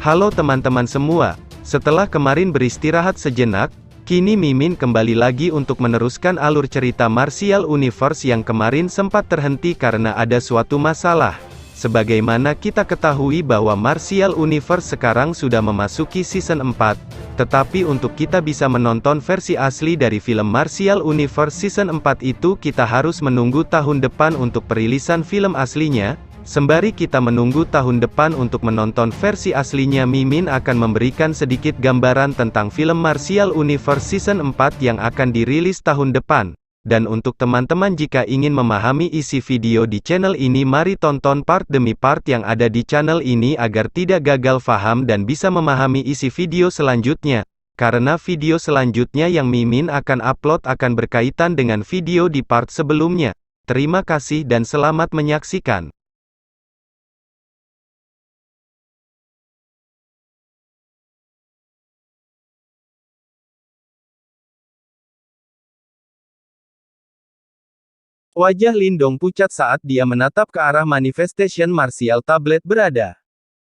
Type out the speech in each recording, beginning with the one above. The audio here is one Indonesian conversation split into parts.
Halo teman-teman semua, setelah kemarin beristirahat sejenak, kini Mimin kembali lagi untuk meneruskan alur cerita Martial Universe yang kemarin sempat terhenti karena ada suatu masalah. Sebagaimana kita ketahui bahwa Martial Universe sekarang sudah memasuki season 4, tetapi untuk kita bisa menonton versi asli dari film Martial Universe season 4 itu kita harus menunggu tahun depan untuk perilisan film aslinya. Sembari kita menunggu tahun depan untuk menonton versi aslinya, Mimin akan memberikan sedikit gambaran tentang film Martial Universe season 4 yang akan dirilis tahun depan. Dan untuk teman-teman jika ingin memahami isi video di channel ini, mari tonton part demi part yang ada di channel ini agar tidak gagal paham dan bisa memahami isi video selanjutnya. Karena video selanjutnya yang Mimin akan upload akan berkaitan dengan video di part sebelumnya. Terima kasih dan selamat menyaksikan. Wajah Lindong pucat saat dia menatap ke arah manifestation Martial tablet berada.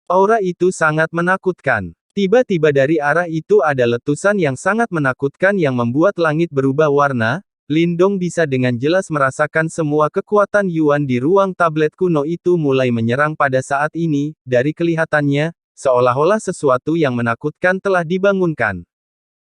Aura itu sangat menakutkan. Tiba-tiba dari arah itu ada letusan yang sangat menakutkan yang membuat langit berubah warna. Lindong bisa dengan jelas merasakan semua kekuatan Yuan di ruang tablet kuno itu mulai menyerang pada saat ini. Dari kelihatannya, seolah-olah sesuatu yang menakutkan telah dibangunkan.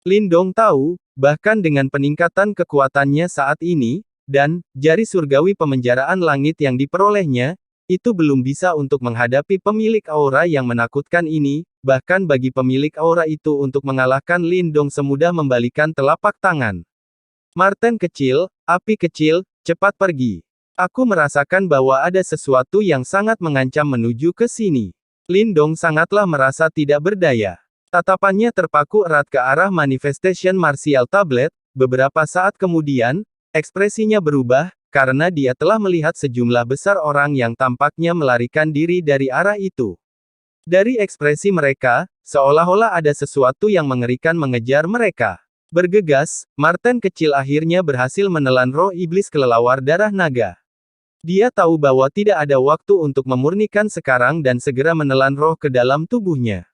Lindong tahu, bahkan dengan peningkatan kekuatannya saat ini, dan jari surgawi pemenjaraan langit yang diperolehnya, itu belum bisa untuk menghadapi pemilik aura yang menakutkan ini. Bahkan bagi pemilik aura itu untuk mengalahkan Lindong semudah membalikan telapak tangan. Marten kecil, api kecil, cepat pergi. Aku merasakan bahwa ada sesuatu yang sangat mengancam menuju ke sini. Lindong sangatlah merasa tidak berdaya. Tatapannya terpaku erat ke arah manifestation Martial tablet. Beberapa saat kemudian, ekspresinya berubah, karena dia telah melihat sejumlah besar orang yang tampaknya melarikan diri dari arah itu. Dari ekspresi mereka, seolah-olah ada sesuatu yang mengerikan mengejar mereka. Bergegas, Marten kecil akhirnya berhasil menelan roh iblis kelelawar darah naga. Dia tahu bahwa tidak ada waktu untuk memurnikan sekarang dan segera menelan roh ke dalam tubuhnya.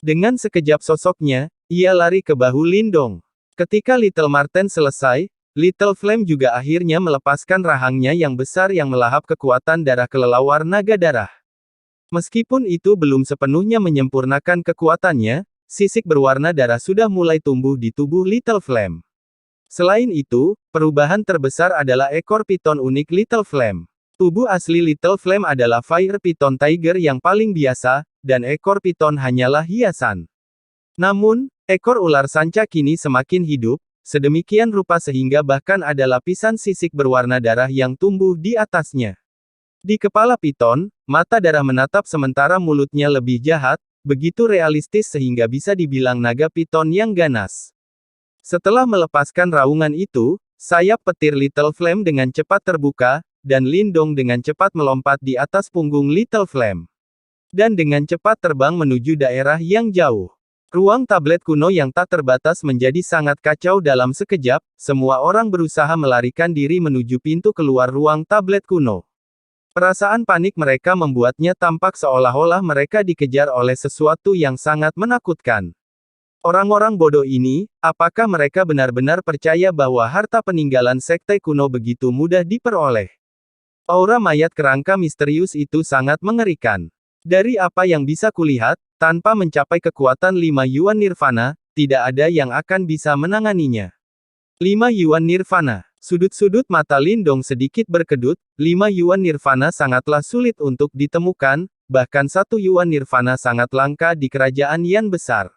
Dengan sekejap sosoknya, ia lari ke bahu Lindong. Ketika Little Marten selesai, Little Flame juga akhirnya melepaskan rahangnya yang besar yang melahap kekuatan darah kelelawar naga darah. Meskipun itu belum sepenuhnya menyempurnakan kekuatannya, sisik berwarna darah sudah mulai tumbuh di tubuh Little Flame. Selain itu, perubahan terbesar adalah ekor piton unik Little Flame. Tubuh asli Little Flame adalah Fire Python Tiger yang paling biasa, dan ekor piton hanyalah hiasan. Namun, ekor ular sanca kini semakin hidup, sedemikian rupa sehingga bahkan ada lapisan sisik berwarna darah yang tumbuh di atasnya. Di kepala piton, mata darah menatap sementara mulutnya lebih jahat, begitu realistis sehingga bisa dibilang naga piton yang ganas. Setelah melepaskan raungan itu, sayap petir Little Flame dengan cepat terbuka, dan Lindong dengan cepat melompat di atas punggung Little Flame. Dan dengan cepat terbang menuju daerah yang jauh. Ruang tablet kuno yang tak terbatas menjadi sangat kacau dalam sekejap, semua orang berusaha melarikan diri menuju pintu keluar ruang tablet kuno. Perasaan panik mereka membuatnya tampak seolah-olah mereka dikejar oleh sesuatu yang sangat menakutkan. Orang-orang bodoh ini, apakah mereka benar-benar percaya bahwa harta peninggalan sekte kuno begitu mudah diperoleh? Aura mayat kerangka misterius itu sangat mengerikan. Dari apa yang bisa kulihat, tanpa mencapai kekuatan 5 Yuan Nirvana, tidak ada yang akan bisa menanganinya. 5 Yuan Nirvana. Sudut-sudut mata Lindong sedikit berkedut, 5 Yuan Nirvana sangatlah sulit untuk ditemukan, bahkan 1 Yuan Nirvana sangat langka di kerajaan Yan besar.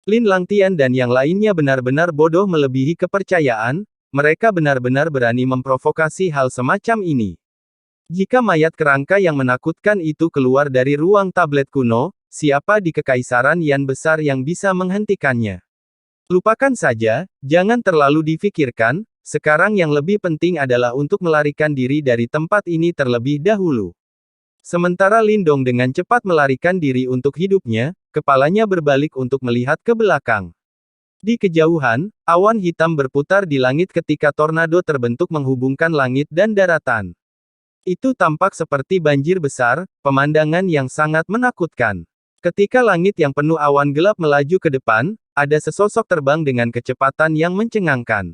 Lin Langtian dan yang lainnya benar-benar bodoh melebihi kepercayaan, mereka benar-benar berani memprovokasi hal semacam ini. Jika mayat kerangka yang menakutkan itu keluar dari ruang tablet kuno, siapa di Kekaisaran Yan besar yang bisa menghentikannya? Lupakan saja, jangan terlalu difikirkan, sekarang yang lebih penting adalah untuk melarikan diri dari tempat ini terlebih dahulu. Sementara Lindong dengan cepat melarikan diri untuk hidupnya, kepalanya berbalik untuk melihat ke belakang. Di kejauhan, awan hitam berputar di langit ketika tornado terbentuk menghubungkan langit dan daratan. Itu tampak seperti banjir besar, pemandangan yang sangat menakutkan. Ketika langit yang penuh awan gelap melaju ke depan, ada sesosok terbang dengan kecepatan yang mencengangkan.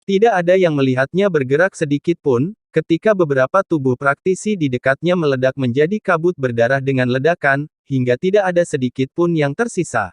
Tidak ada yang melihatnya bergerak sedikit pun, ketika beberapa tubuh praktisi di dekatnya meledak menjadi kabut berdarah dengan ledakan, hingga tidak ada sedikit pun yang tersisa.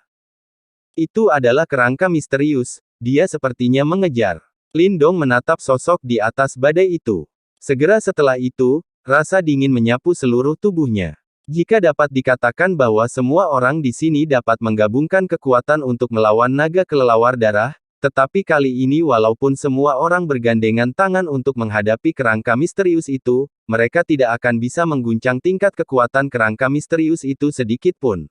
Itu adalah kerangka misterius, dia sepertinya mengejar. Lindong menatap sosok di atas badai itu. Segera setelah itu, rasa dingin menyapu seluruh tubuhnya. Jika dapat dikatakan bahwa semua orang di sini dapat menggabungkan kekuatan untuk melawan naga kelelawar darah, tetapi kali ini walaupun semua orang bergandengan tangan untuk menghadapi kerangka misterius itu, mereka tidak akan bisa mengguncang tingkat kekuatan kerangka misterius itu sedikit pun.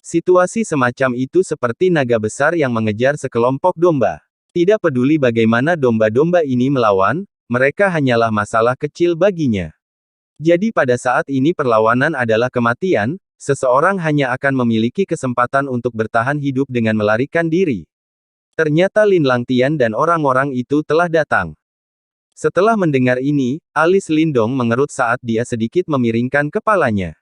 Situasi semacam itu seperti naga besar yang mengejar sekelompok domba. Tidak peduli bagaimana domba-domba ini melawan, mereka hanyalah masalah kecil baginya. Jadi pada saat ini perlawanan adalah kematian, seseorang hanya akan memiliki kesempatan untuk bertahan hidup dengan melarikan diri. Ternyata Lin Langtian dan orang-orang itu telah datang. Setelah mendengar ini, alis Lindong mengerut saat dia sedikit memiringkan kepalanya.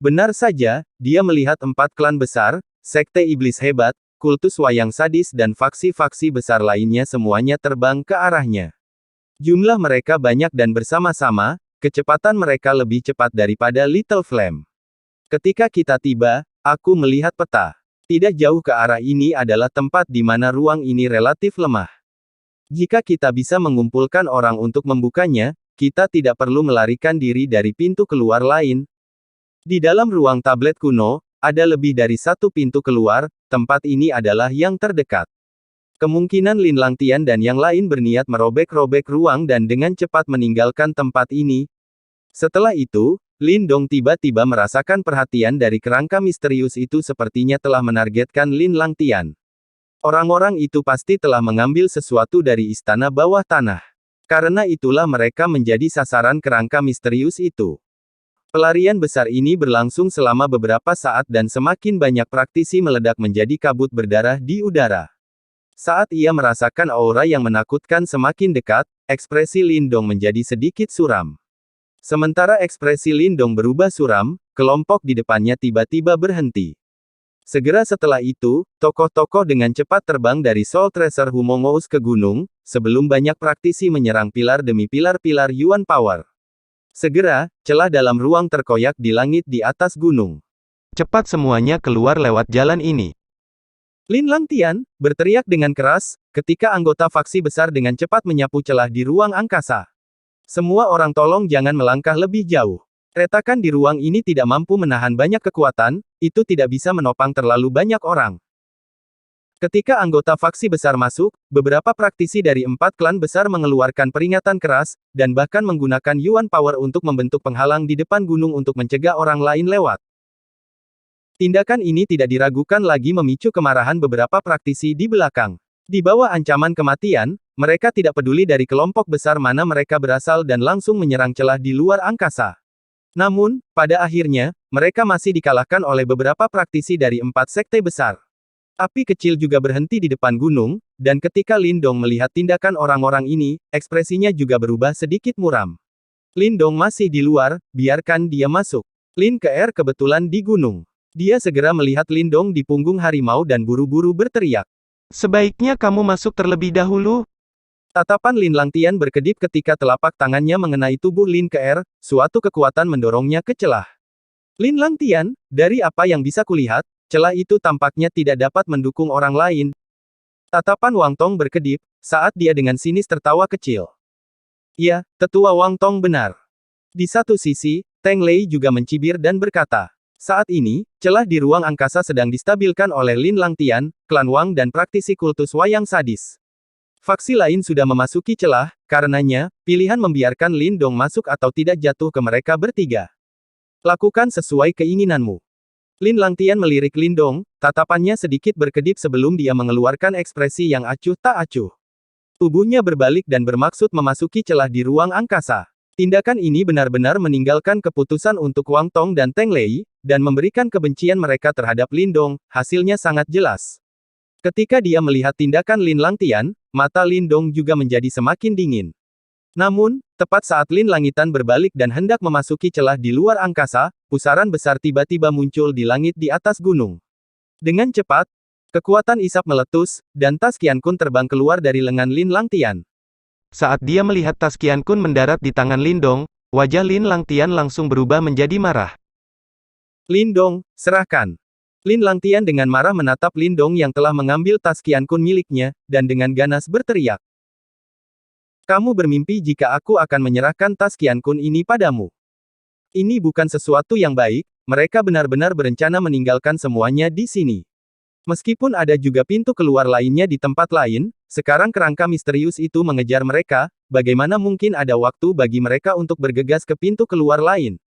Benar saja, dia melihat 4 klan besar, sekte iblis hebat, kultus wayang sadis dan faksi-faksi besar lainnya semuanya terbang ke arahnya. Jumlah mereka banyak dan bersama-sama, kecepatan mereka lebih cepat daripada Little Flame. Ketika kita tiba, aku melihat peta. Tidak jauh ke arah ini adalah tempat di mana ruang ini relatif lemah. Jika kita bisa mengumpulkan orang untuk membukanya, kita tidak perlu melarikan diri dari pintu keluar lain. Di dalam ruang tablet kuno, ada lebih dari satu pintu keluar, tempat ini adalah yang terdekat. Kemungkinan Lin Langtian dan yang lain berniat merobek-robek ruang dan dengan cepat meninggalkan tempat ini. Setelah itu, Lindong tiba-tiba merasakan perhatian dari kerangka misterius itu sepertinya telah menargetkan Lin Langtian. Orang-orang itu pasti telah mengambil sesuatu dari istana bawah tanah. Karena itulah mereka menjadi sasaran kerangka misterius itu. Pelarian besar ini berlangsung selama beberapa saat dan semakin banyak praktisi meledak menjadi kabut berdarah di udara. Saat ia merasakan aura yang menakutkan semakin dekat, ekspresi Lindong menjadi sedikit suram. Sementara ekspresi Lindong berubah suram, kelompok di depannya tiba-tiba berhenti. Segera setelah itu, tokoh-tokoh dengan cepat terbang dari Soul Tracer Humongous ke gunung, sebelum banyak praktisi menyerang pilar demi pilar-pilar Yuan Power. Segera, celah dalam ruang terkoyak di langit di atas gunung. Cepat semuanya keluar lewat jalan ini. Lin Langtian berteriak dengan keras, ketika anggota faksi besar dengan cepat menyapu celah di ruang angkasa. Semua orang tolong jangan melangkah lebih jauh. Retakan di ruang ini tidak mampu menahan banyak kekuatan, itu tidak bisa menopang terlalu banyak orang. Ketika anggota faksi besar masuk, beberapa praktisi dari 4 klan besar mengeluarkan peringatan keras, dan bahkan menggunakan Yuan Power untuk membentuk penghalang di depan gunung untuk mencegah orang lain lewat. Tindakan ini tidak diragukan lagi memicu kemarahan beberapa praktisi di belakang. Di bawah ancaman kematian, mereka tidak peduli dari kelompok besar mana mereka berasal dan langsung menyerang celah di luar angkasa. Namun, pada akhirnya, mereka masih dikalahkan oleh beberapa praktisi dari 4 sekte besar. Api kecil juga berhenti di depan gunung, dan ketika Lindong melihat tindakan orang-orang ini, ekspresinya juga berubah sedikit muram. Lindong masih di luar, biarkan dia masuk. Lin Ke kebetulan di gunung. Dia segera melihat Lindong di punggung harimau dan buru-buru berteriak. Sebaiknya kamu masuk terlebih dahulu. Tatapan Lin Langtian berkedip ketika telapak tangannya mengenai tubuh Lin Ke, suatu kekuatan mendorongnya ke celah. Lin Langtian, dari apa yang bisa kulihat, celah itu tampaknya tidak dapat mendukung orang lain. Tatapan Wang Tong berkedip, saat dia dengan sinis tertawa kecil. Ya, tetua Wang Tong benar. Di satu sisi, Teng Lei juga mencibir dan berkata, saat ini, celah di ruang angkasa sedang distabilkan oleh Lin Langtian, klan Wang dan praktisi kultus wayang sadis. Faksi lain sudah memasuki celah, karenanya, pilihan membiarkan Lindong masuk atau tidak jatuh ke mereka bertiga. Lakukan sesuai keinginanmu. Lin Langtian melirik Lindong, tatapannya sedikit berkedip sebelum dia mengeluarkan ekspresi yang acuh tak acuh. Tubuhnya berbalik dan bermaksud memasuki celah di ruang angkasa. Tindakan ini benar-benar meninggalkan keputusan untuk Wang Tong dan Teng Lei, dan memberikan kebencian mereka terhadap Lindong, hasilnya sangat jelas. Ketika dia melihat tindakan Lin Langtian, mata Lindong juga menjadi semakin dingin. Namun, tepat saat Lin Langitan berbalik dan hendak memasuki celah di luar angkasa, pusaran besar tiba-tiba muncul di langit di atas gunung. Dengan cepat, kekuatan isap meletus, dan tas Qiankun terbang keluar dari lengan Lin Langtian. Saat dia melihat tas Qiankun mendarat di tangan Lindong, wajah Lin Langtian langsung berubah menjadi marah. Lindong, serahkan. Lin Langtian dengan marah menatap Lindong yang telah mengambil tas Qiankun miliknya, dan dengan ganas berteriak. Kamu bermimpi jika aku akan menyerahkan tas Qiankun ini padamu. Ini bukan sesuatu yang baik, mereka benar-benar berencana meninggalkan semuanya di sini. Meskipun ada juga pintu keluar lainnya di tempat lain, sekarang kerangka misterius itu mengejar mereka, bagaimana mungkin ada waktu bagi mereka untuk bergegas ke pintu keluar lain?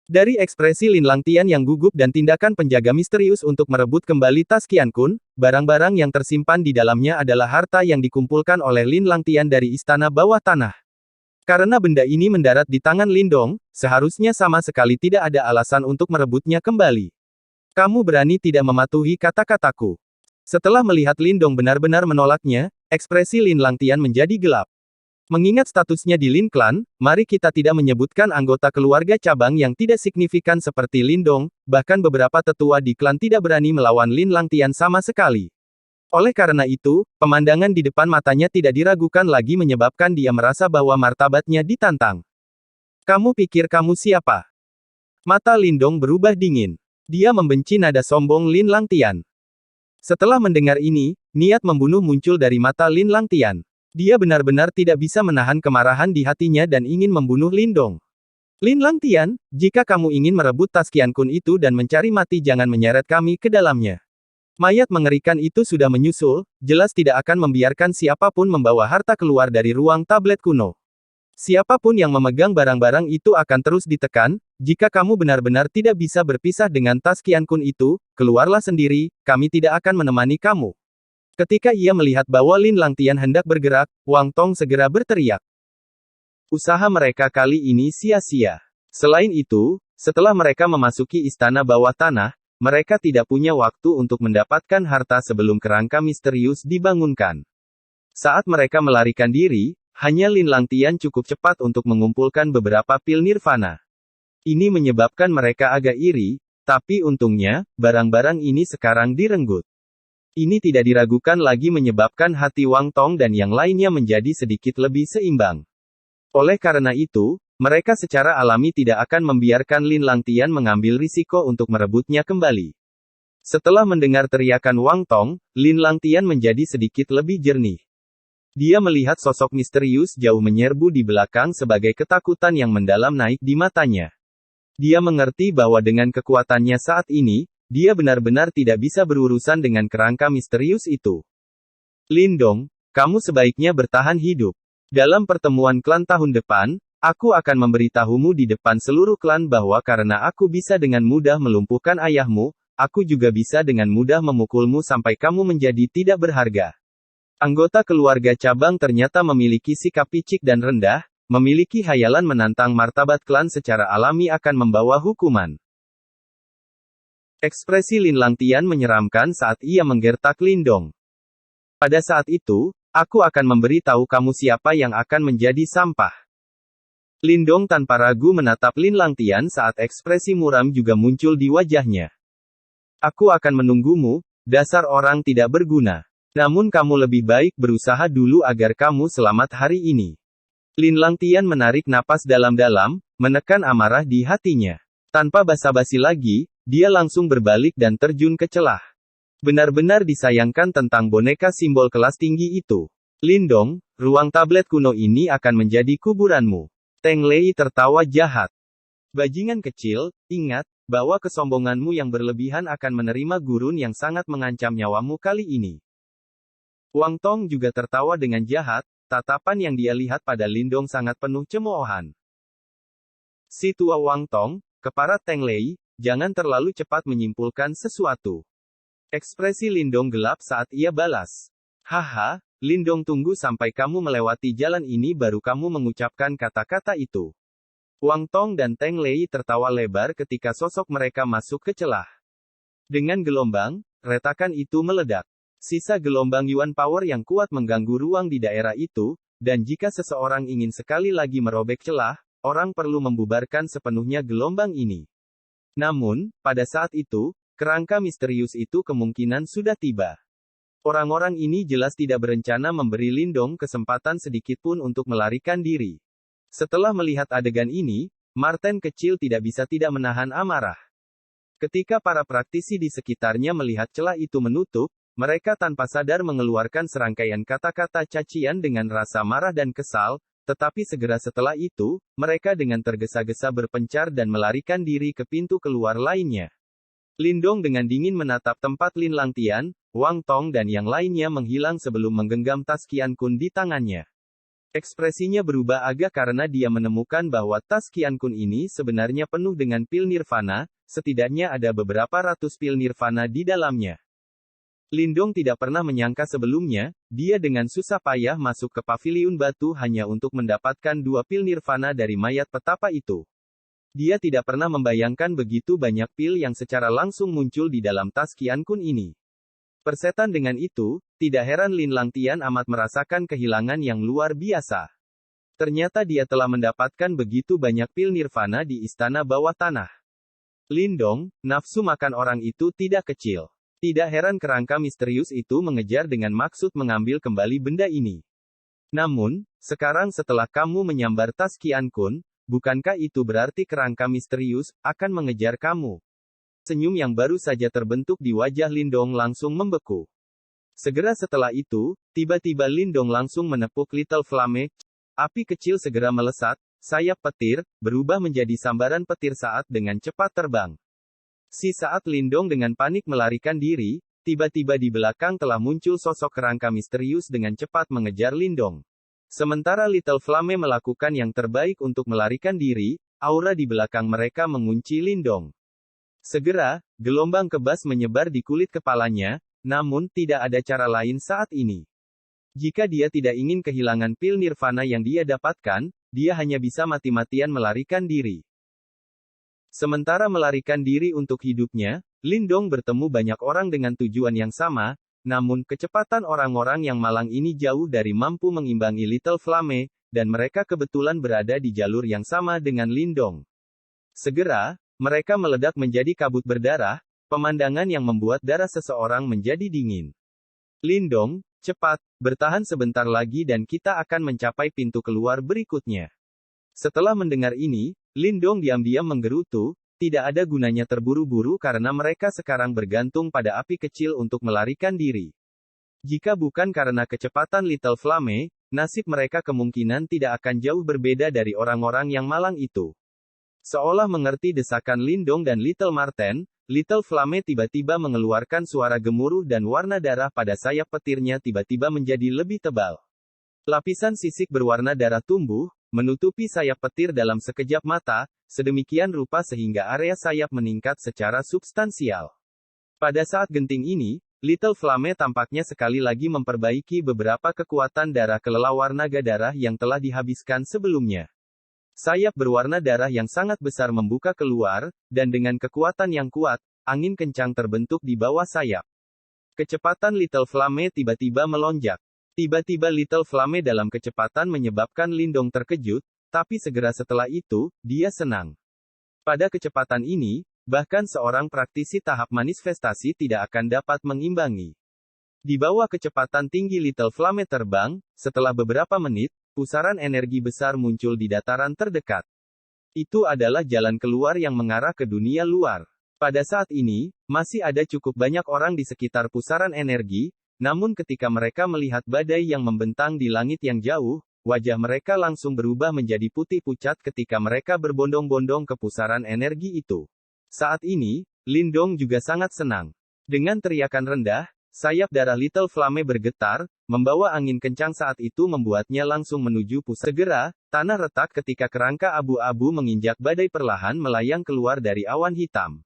Dari ekspresi Lin Langtian yang gugup dan tindakan penjaga misterius untuk merebut kembali tas Qiankun, barang-barang yang tersimpan di dalamnya adalah harta yang dikumpulkan oleh Lin Langtian dari istana bawah tanah. Karena benda ini mendarat di tangan Lindong, seharusnya sama sekali tidak ada alasan untuk merebutnya kembali. Kamu berani tidak mematuhi kata-kataku. Setelah melihat Lindong benar-benar menolaknya, ekspresi Lin Langtian menjadi gelap. Mengingat statusnya di Lin Clan, mari kita tidak menyebutkan anggota keluarga cabang yang tidak signifikan seperti Lindong, bahkan beberapa tetua di klan tidak berani melawan Lin Langtian sama sekali. Oleh karena itu, pemandangan di depan matanya tidak diragukan lagi menyebabkan dia merasa bahwa martabatnya ditantang. Kamu pikir kamu siapa? Mata Lindong berubah dingin. Dia membenci nada sombong Lin Langtian. Setelah mendengar ini, niat membunuh muncul dari mata Lin Langtian. Dia benar-benar tidak bisa menahan kemarahan di hatinya dan ingin membunuh Lindong. Lin Langtian, jika kamu ingin merebut tas Qiankun itu dan mencari mati jangan menyeret kami ke dalamnya. Mayat mengerikan itu sudah menyusul, jelas tidak akan membiarkan siapapun membawa harta keluar dari ruang tablet kuno. Siapapun yang memegang barang-barang itu akan terus ditekan, jika kamu benar-benar tidak bisa berpisah dengan tas Qiankun itu, keluarlah sendiri, kami tidak akan menemani kamu. Ketika ia melihat bahwa Lin Langtian hendak bergerak, Wang Tong segera berteriak. Usaha mereka kali ini sia-sia. Selain itu, setelah mereka memasuki istana bawah tanah, mereka tidak punya waktu untuk mendapatkan harta sebelum kerangka misterius dibangunkan. Saat mereka melarikan diri, hanya Lin Langtian cukup cepat untuk mengumpulkan beberapa pil nirvana. Ini menyebabkan mereka agak iri, tapi untungnya, barang-barang ini sekarang direnggut. Ini tidak diragukan lagi menyebabkan hati Wang Tong dan yang lainnya menjadi sedikit lebih seimbang. Oleh karena itu, mereka secara alami tidak akan membiarkan Lin Langtian mengambil risiko untuk merebutnya kembali. Setelah mendengar teriakan Wang Tong, Lin Langtian menjadi sedikit lebih jernih. Dia melihat sosok misterius jauh menyerbu di belakang sebagai ketakutan yang mendalam naik di matanya. Dia mengerti bahwa dengan kekuatannya saat ini, dia benar-benar tidak bisa berurusan dengan kerangka misterius itu. Lindong, kamu sebaiknya bertahan hidup. Dalam pertemuan klan tahun depan, aku akan memberitahumu di depan seluruh klan bahwa karena aku bisa dengan mudah melumpuhkan ayahmu, aku juga bisa dengan mudah memukulmu sampai kamu menjadi tidak berharga. Anggota keluarga cabang ternyata memiliki sikap picik dan rendah, memiliki hayalan menantang martabat klan secara alami akan membawa hukuman. Ekspresi Lin Langtian menyeramkan saat ia menggertak Lindong. Pada saat itu, aku akan memberi tahu kamu siapa yang akan menjadi sampah. Lindong tanpa ragu menatap Lin Langtian saat ekspresi muram juga muncul di wajahnya. Aku akan menunggumu, dasar orang tidak berguna. Namun kamu lebih baik berusaha dulu agar kamu selamat hari ini. Lin Langtian menarik napas dalam-dalam, menekan amarah di hatinya. Tanpa basa-basi lagi, dia langsung berbalik dan terjun ke celah. Benar-benar disayangkan tentang boneka simbol kelas tinggi itu. Lindong, ruang tablet kuno ini akan menjadi kuburanmu. Teng Lei tertawa jahat. Bajingan kecil, ingat, bahwa kesombonganmu yang berlebihan akan menerima gurun yang sangat mengancam nyawamu kali ini. Wang Tong juga tertawa dengan jahat, tatapan yang dia lihat pada Lindong sangat penuh cemoohan. Si tua Wang Tong, keparat Teng Lei, jangan terlalu cepat menyimpulkan sesuatu. Ekspresi Lindong gelap saat ia balas. Haha, Lindong tunggu sampai kamu melewati jalan ini baru kamu mengucapkan kata-kata itu. Wang Tong dan Teng Lei tertawa lebar ketika sosok mereka masuk ke celah. Dengan gelombang, retakan itu meledak. Sisa gelombang Yuan Power yang kuat mengganggu ruang di daerah itu, dan jika seseorang ingin sekali lagi merobek celah, orang perlu membubarkan sepenuhnya gelombang ini. Namun, pada saat itu, kerangka misterius itu kemungkinan sudah tiba. Orang-orang ini jelas tidak berencana memberi Lindong kesempatan sedikitpun untuk melarikan diri. Setelah melihat adegan ini, Martin kecil tidak bisa tidak menahan amarah. Ketika para praktisi di sekitarnya melihat celah itu menutup, mereka tanpa sadar mengeluarkan serangkaian kata-kata cacian dengan rasa marah dan kesal, tetapi segera setelah itu, mereka dengan tergesa-gesa berpencar dan melarikan diri ke pintu keluar lainnya. Lindong dengan dingin menatap tempat Lin Langtian, Wang Tong dan yang lainnya menghilang sebelum menggenggam tas Qian Kun di tangannya. Ekspresinya berubah agak karena dia menemukan bahwa tas Qian Kun ini sebenarnya penuh dengan pil nirvana, setidaknya ada beberapa ratus pil nirvana di dalamnya. Lindong tidak pernah menyangka sebelumnya, dia dengan susah payah masuk ke paviliun batu hanya untuk mendapatkan 2 pil nirvana dari mayat petapa itu. Dia tidak pernah membayangkan begitu banyak pil yang secara langsung muncul di dalam tas Qian Kun ini. Persetan dengan itu, tidak heran Lin Langtian amat merasakan kehilangan yang luar biasa. Ternyata dia telah mendapatkan begitu banyak pil nirvana di istana bawah tanah. Lindong, nafsu makan orang itu tidak kecil. Tidak heran kerangka misterius itu mengejar dengan maksud mengambil kembali benda ini. Namun, sekarang setelah kamu menyambar tas Qian Kun, bukankah itu berarti kerangka misterius akan mengejar kamu? Senyum yang baru saja terbentuk di wajah Lindong langsung membeku. Segera setelah itu, tiba-tiba Lindong langsung menepuk Little Flame. Api kecil segera melesat, sayap petir berubah menjadi sambaran petir saat dengan cepat terbang. Saat Lindong dengan panik melarikan diri, tiba-tiba di belakang telah muncul sosok kerangka misterius dengan cepat mengejar Lindong. Sementara Little Flame melakukan yang terbaik untuk melarikan diri, aura di belakang mereka mengunci Lindong. Segera, gelombang kebas menyebar di kulit kepalanya, namun tidak ada cara lain saat ini. Jika dia tidak ingin kehilangan pil nirvana yang dia dapatkan, dia hanya bisa mati-matian melarikan diri. Sementara melarikan diri untuk hidupnya, Lindong bertemu banyak orang dengan tujuan yang sama, namun kecepatan orang-orang yang malang ini jauh dari mampu mengimbangi Little Flame, dan mereka kebetulan berada di jalur yang sama dengan Lindong. Segera, mereka meledak menjadi kabut berdarah, pemandangan yang membuat darah seseorang menjadi dingin. Lindong, cepat, bertahan sebentar lagi dan kita akan mencapai pintu keluar berikutnya. Setelah mendengar ini, Lindong diam-diam menggerutu, tidak ada gunanya terburu-buru karena mereka sekarang bergantung pada api kecil untuk melarikan diri. Jika bukan karena kecepatan Little Flame, nasib mereka kemungkinan tidak akan jauh berbeda dari orang-orang yang malang itu. Seolah mengerti desakan Lindong dan Little Marten, Little Flame tiba-tiba mengeluarkan suara gemuruh dan warna darah pada sayap petirnya tiba-tiba menjadi lebih tebal. Lapisan sisik berwarna darah tumbuh, menutupi sayap petir dalam sekejap mata, sedemikian rupa sehingga area sayap meningkat secara substansial. Pada saat genting ini, Little Flame tampaknya sekali lagi memperbaiki beberapa kekuatan darah kelelawar naga darah yang telah dihabiskan sebelumnya. Sayap berwarna darah yang sangat besar membuka keluar, dan dengan kekuatan yang kuat, angin kencang terbentuk di bawah sayap. Kecepatan Little Flame tiba-tiba melonjak. Tiba-tiba Little Flame dalam kecepatan menyebabkan Lindong terkejut, tapi segera setelah itu, dia senang. Pada kecepatan ini, bahkan seorang praktisi tahap manifestasi tidak akan dapat mengimbangi. Di bawah kecepatan tinggi Little Flame terbang, setelah beberapa menit, pusaran energi besar muncul di dataran terdekat. Itu adalah jalan keluar yang mengarah ke dunia luar. Pada saat ini, masih ada cukup banyak orang di sekitar pusaran energi, namun ketika mereka melihat badai yang membentang di langit yang jauh, wajah mereka langsung berubah menjadi putih pucat ketika mereka berbondong-bondong ke pusaran energi itu. Saat ini, Lindong juga sangat senang. Dengan teriakan rendah, sayap darah Little Flame bergetar, membawa angin kencang saat itu membuatnya langsung menuju pusat. Segera, tanah retak ketika kerangka abu-abu menginjak badai perlahan melayang keluar dari awan hitam.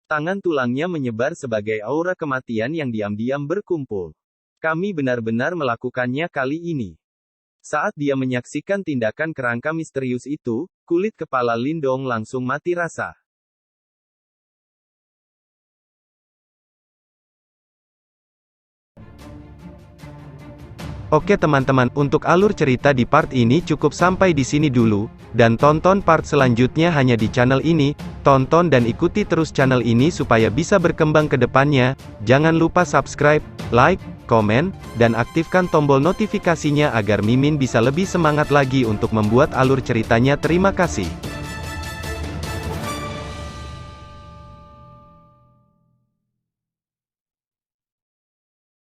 Tangan tulangnya menyebar sebagai aura kematian yang diam-diam berkumpul. Kami benar-benar melakukannya kali ini. Saat dia menyaksikan tindakan kerangka misterius itu, kulit kepala Lindong langsung mati rasa. Oke teman-teman, untuk alur cerita di part ini cukup sampai di sini dulu, dan tonton part selanjutnya hanya di channel ini. Tonton dan ikuti terus channel ini supaya bisa berkembang ke depannya. Jangan lupa subscribe, like, komen, dan aktifkan tombol notifikasinya agar Mimin bisa lebih semangat lagi untuk membuat alur ceritanya. Terima kasih.